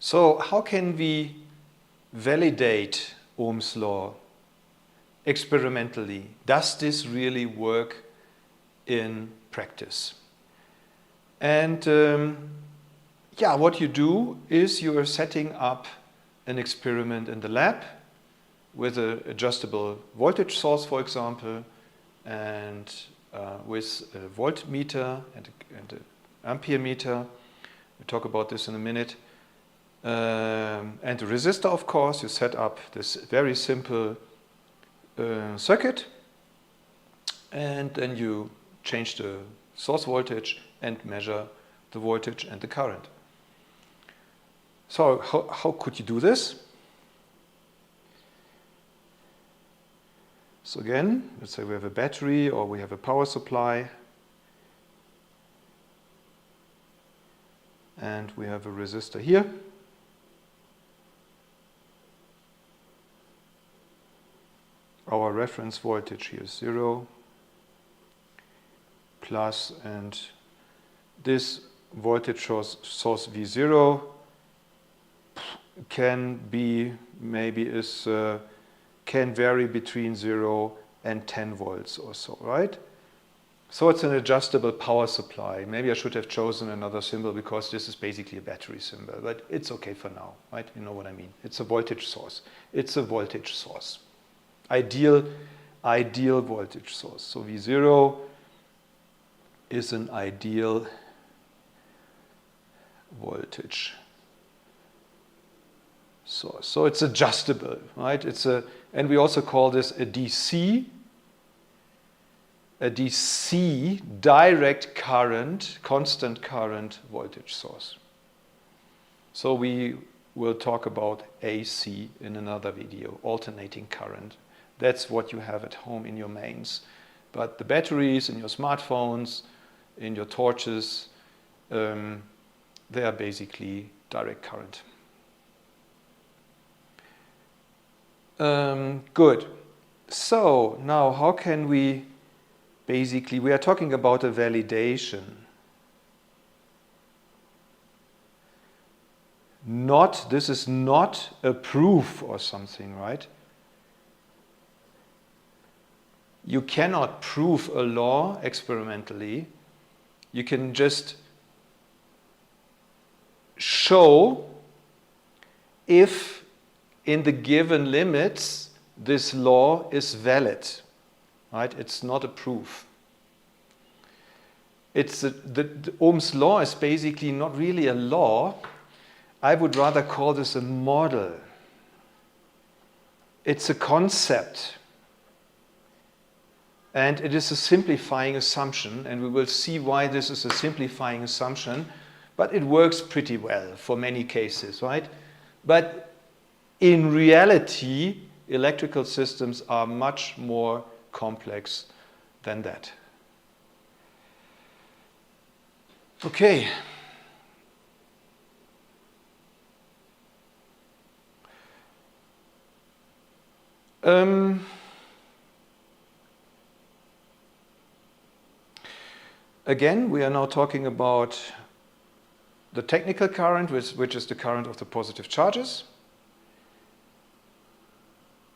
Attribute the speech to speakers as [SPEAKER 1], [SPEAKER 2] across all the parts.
[SPEAKER 1] So how can we validate Ohm's law experimentally? Does this really work in practice? And yeah, what you do is you are setting up an experiment in the lab with an adjustable voltage source, for example, and with a voltmeter and an ampere meter. We'll talk about this in a minute. And a resistor, of course. You set up this very simple circuit, and then you change the source voltage and measure the voltage and the current. So how could you do this? So again, let's say we have a battery or we have a power supply, and we have a resistor here. Our reference voltage here is 0 plus, and this voltage source V0 can be, can vary between 0 and 10 volts or so, right? So it's an adjustable power supply. Maybe I should have chosen another symbol because this is basically a battery symbol, but it's okay for now, right? You know what I mean. It's a voltage source. It's a voltage source. Ideal voltage source. So V0 is an ideal voltage source. So it's adjustable, right? And we also call this a DC direct current, constant current voltage source. So we will talk about AC in another video, alternating current. That's what you have at home in your mains. But the batteries in your smartphones, in your torches, they are basically direct current. Good. So now how can we we are talking about a validation. This is not a proof or something, right? You cannot prove a law experimentally. You can just show if in the given limits this law is valid, right? It's not a proof. The Ohm's law is basically not really a law. I would rather call this a model. It's a concept. And it is a simplifying assumption, and we will see why this is a simplifying assumption, but it works pretty well for many cases, right? But in reality, electrical systems are much more complex than that. Okay. Again, we are now talking about the technical current, which is the current of the positive charges.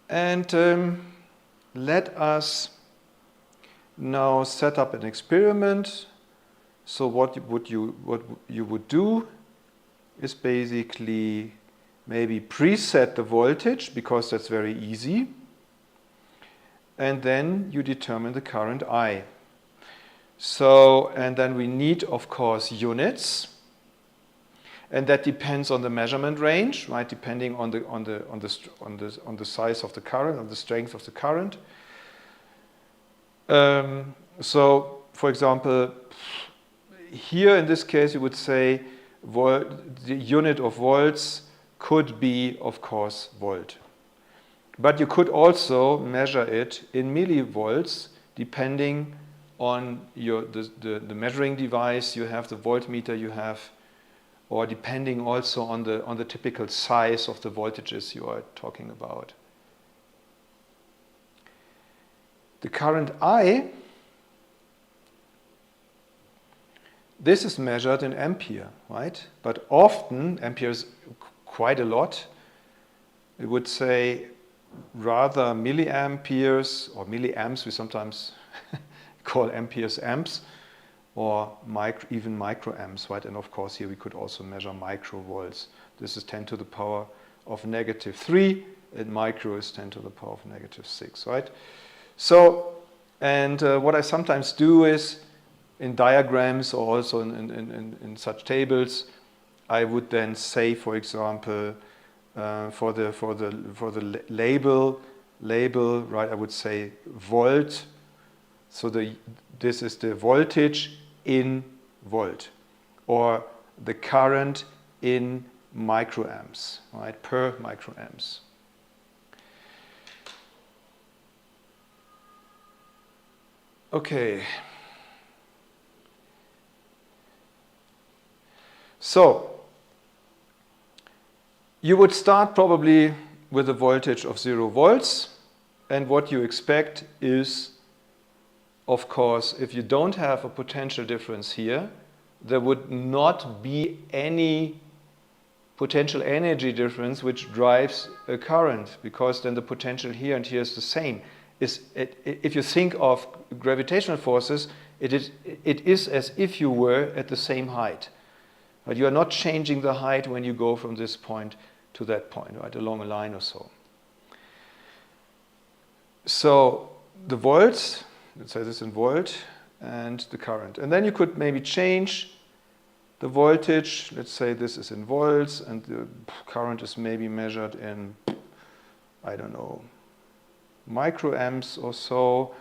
[SPEAKER 1] And let us now set up an experiment. So what you would do is basically maybe preset the voltage, because that's very easy. And then you determine the current I. So, and then we need, of course, units. And that depends on the measurement range, right? Depending on the size of the current, on the strength of the current. So, for example, here in this case, you would say the unit of volts could be, of course, volt. But you could also measure it in millivolts, depending on the measuring device you have, the voltmeter you have, or depending also on the typical size of the voltages you are talking about. The current I, this is measured in ampere, right? But often, ampere is quite a lot. It would say rather milliamperes or milliamps, we sometimes call amperes amps, or even microamps, right? And of course here we could also measure microvolts. This is 10 to the power of negative 3, and micro is 10 to the power of negative 6, right? So, and what I sometimes do is, in diagrams or also in such tables, I would then say, for example, for the label, right? I would say volt. So this is the voltage in volt, or the current in microamps, right? Per microamps. Okay. So you would start probably with a voltage of 0 volts, and what you expect is, of course, if you don't have a potential difference here, there would not be any potential energy difference which drives a current, because then the potential here and here is the same. If you think of gravitational forces, it is as if you were at the same height. But you are not changing the height when you go from this point to that point, right, along a line or so. So the volts, let's say this in volt, and the current. And then you could maybe change the voltage. Let's say this is in volts, and the current is maybe measured in, I don't know, microamps or so.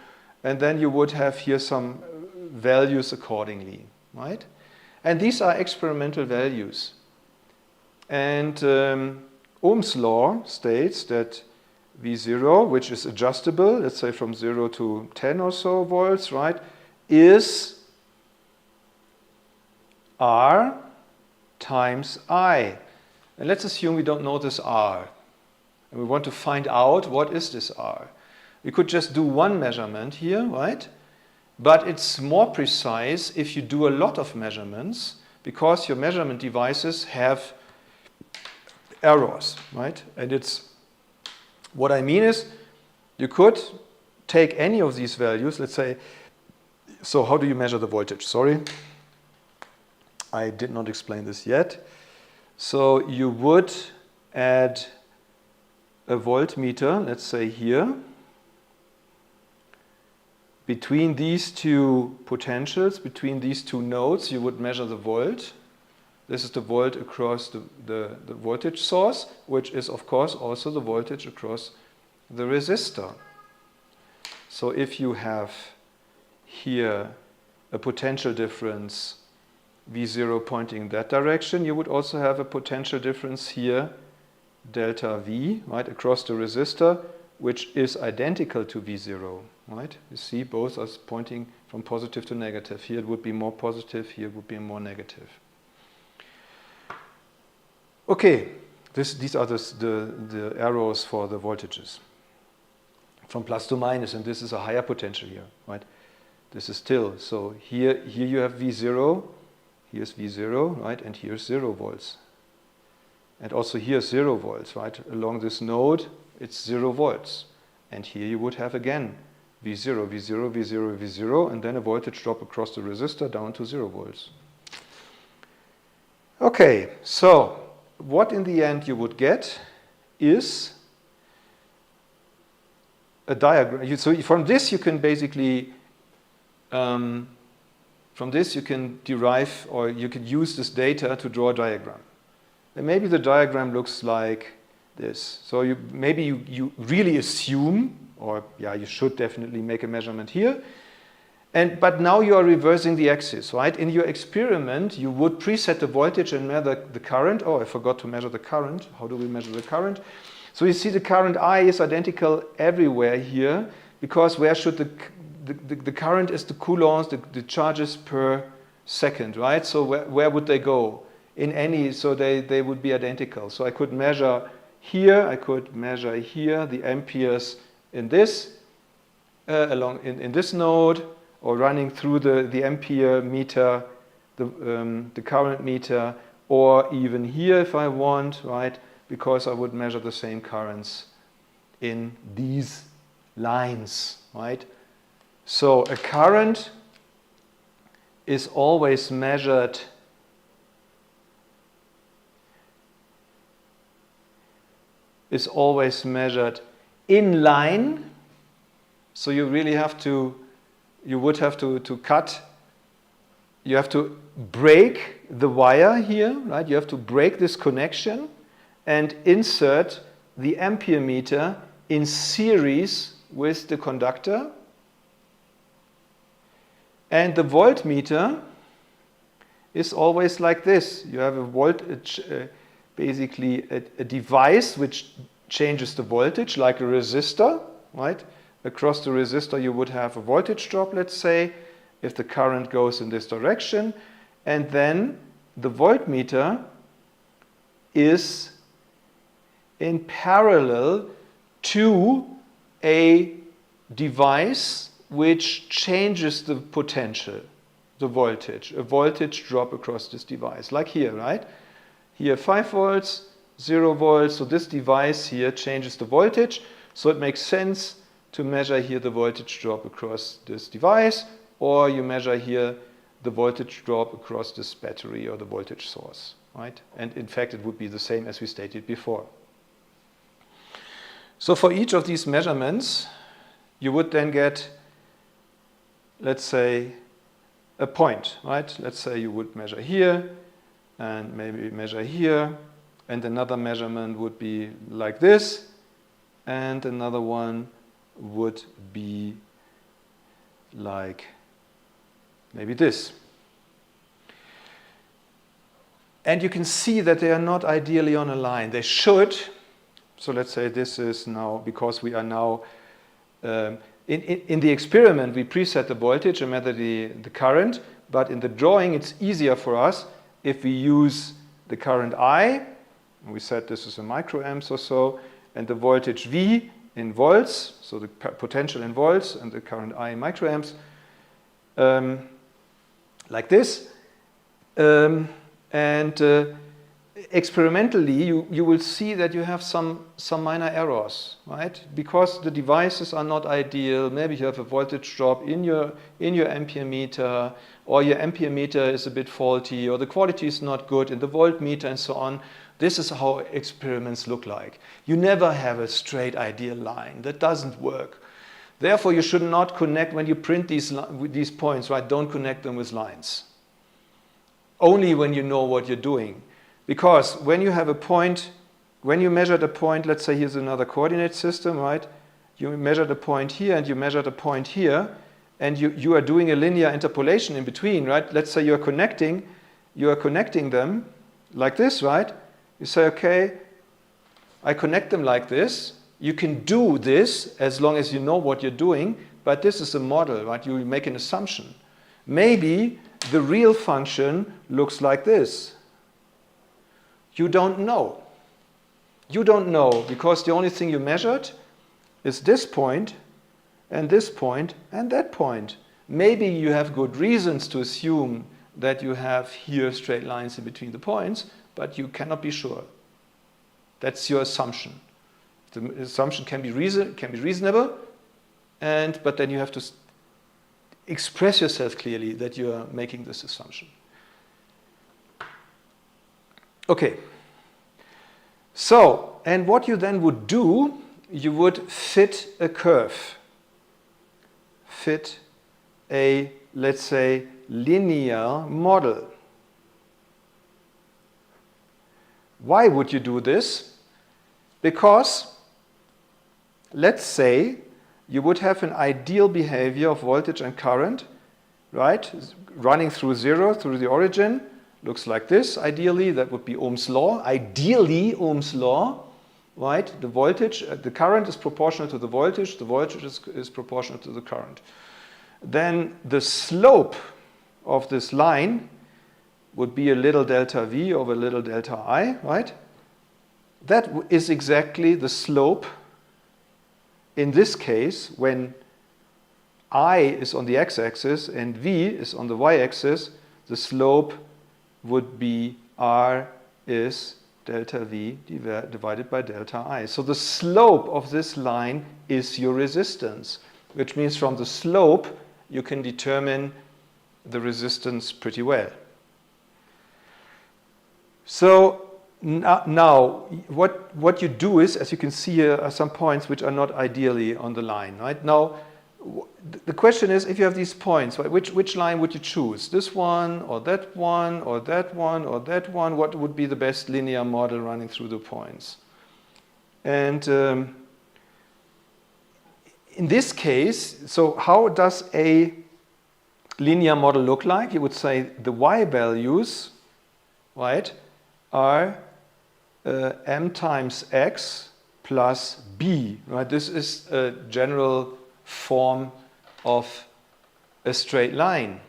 [SPEAKER 1] And then you would have here some values accordingly, right? And these are experimental values. And Ohm's law states that V0, which is adjustable, let's say from 0 to 10 or so volts, right, is R times I. And let's assume we don't know this R. And we want to find out what is this R. We could just do one measurement here, right? But it's more precise if you do a lot of measurements, because your measurement devices have errors, right? And it's, what I mean is, you could take any of these values, let's say, so how do you measure the voltage? Sorry, I did not explain this yet. So you would add a voltmeter, let's say here, between these two potentials, between these two nodes, you would measure the volt. This is the volt across the voltage source, which is, of course, also the voltage across the resistor. So if you have here a potential difference V0 pointing in that direction, you would also have a potential difference here, delta V, right, across the resistor, which is identical to V0, right? You see, both are pointing from positive to negative. Here it would be more positive, here it would be more negative. Okay, these are the arrows for the voltages, from plus to minus, and this is a higher potential here, right? This is still, so here you have V0, here's V0, right, and here's 0 volts. And also here's 0 volts, right? Along this node, it's 0 volts. And here you would have again V0, V0, V0, V0, and then a voltage drop across the resistor down to 0 volts. Okay, so what in the end you would get is a diagram. So from this you can basically, from this you can derive, or you could use this data to draw a diagram. And maybe the diagram looks like this. So maybe you really assume, or yeah, you should definitely make a measurement here. But now you are reversing the axis, right? In your experiment, you would preset the voltage and measure the current. Oh, I forgot to measure the current. How do we measure the current? So you see the current I is identical everywhere here, because where should the current is the coulombs, the charges per second, right? So where would they go? In any, so they would be identical. So I could measure here, I could measure here the amperes in this, along in this node, or running through the ampere meter, the current meter, or even here if I want, right? Because I would measure the same currents in these lines, right? So a current is always measured in line. So you really have to, you would have to cut, you have to break the wire here, right? You have to break this connection and insert the ampere meter in series with the conductor. And the voltmeter is always like this. You have a voltage, basically a device which changes the voltage, like a resistor, right? Across the resistor you would have a voltage drop, let's say, if the current goes in this direction. And then the voltmeter is in parallel to a device which changes the potential, the voltage, a voltage drop across this device, like here, right? Here 5 volts, 0 volts, so this device here changes the voltage, so it makes sense to measure here the voltage drop across this device, or you measure here the voltage drop across this battery or the voltage source, right? And in fact it would be the same as we stated before. So for each of these measurements you would then get, let's say, a point, right? Let's say you would measure here and maybe measure here, and another measurement would be like this, and another one would be like maybe this. And you can see that they are not ideally on a line. They should. So let's say this is now, because we are now in the experiment, we preset the voltage and measure the current, but in the drawing it's easier for us if we use the current I, we said this is a microamps or so, and the voltage V in volts, so the potential in volts and the current I in microamps, like this. Experimentally, you will see that you have some minor errors, right? Because the devices are not ideal. Maybe you have a voltage drop in your ampere meter, or your ampere meter is a bit faulty, or the quality is not good in the voltmeter and so on. This is how experiments look like. You never have a straight ideal line. That doesn't work. Therefore, you should not connect, when you print these points, right? Don't connect them with lines. Only when you know what you're doing. Because when you have a point, when you measure the point, let's say here's another coordinate system, right? You measure the point here and you measure the point here, and you are doing a linear interpolation in between, right? Let's say you are connecting them like this, right? You say, okay, I connect them like this. You can do this as long as you know what you're doing, but this is a model, right? You make an assumption. Maybe the real function looks like this. You don't know. You don't know, because the only thing you measured is this point and that point. Maybe you have good reasons to assume that you have here straight lines in between the points, but you cannot be sure. That's your assumption. The assumption can be reasonable, but then you have to express yourself clearly that you are making this assumption. Okay. So, and what you then would do, you would fit a curve. Fit a, let's say, linear model. Why would you do this? Because, let's say, you would have an ideal behavior of voltage and current, right? Running through zero, through the origin. Looks like this, ideally. That would be Ohm's law. Ideally, Ohm's law, right? The voltage, the current is proportional to the voltage is proportional to the current. Then the slope of this line would be a little delta V over little delta I, right? That is exactly the slope in this case when I is on the x-axis and V is on the y-axis. The slope would be R is delta V divided by delta I. So the slope of this line is your resistance, which means from the slope you can determine the resistance pretty well. So now what you do is, as you can see here, are some points which are not ideally on the line. Right? Now, the question is, if you have these points, right, which line would you choose? This one, or that one, or that one, or that one? What would be the best linear model running through the points? And in this case, so how does a linear model look like? You would say the y values, right, are m times x plus b. Right? This is a general form of a straight line.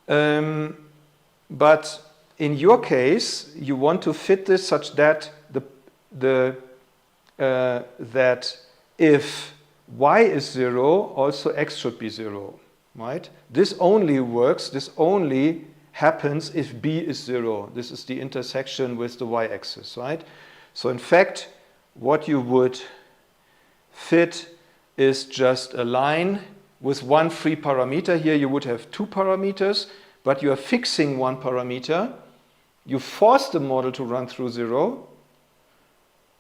[SPEAKER 1] But in your case, you want to fit this such that that if y is 0, also x should be 0. Right? This only works, this only happens if b is 0. This is the intersection with the y-axis, right? So in fact, what you would fit is just a line with one free parameter. Here you would have two parameters, but you are fixing one parameter. You force the model to run through 0.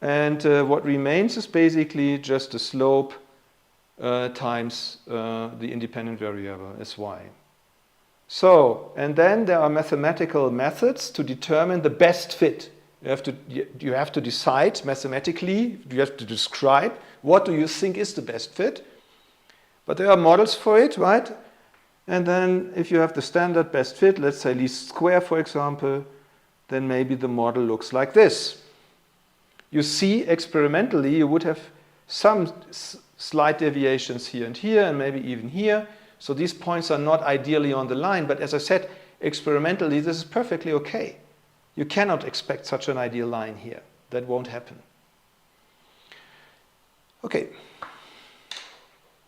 [SPEAKER 1] And what remains is basically just the slope times the independent variable is y. So, and then there are mathematical methods to determine the best fit. You have to decide mathematically, you have to describe what do you think is the best fit. But there are models for it, right? And then if you have the standard best fit, let's say least square, for example, then maybe the model looks like this. You see, experimentally, you would have some slight deviations here and maybe even here. So these points are not ideally on the line, but as I said, experimentally, this is perfectly okay. You cannot expect such an ideal line here. That won't happen. Okay.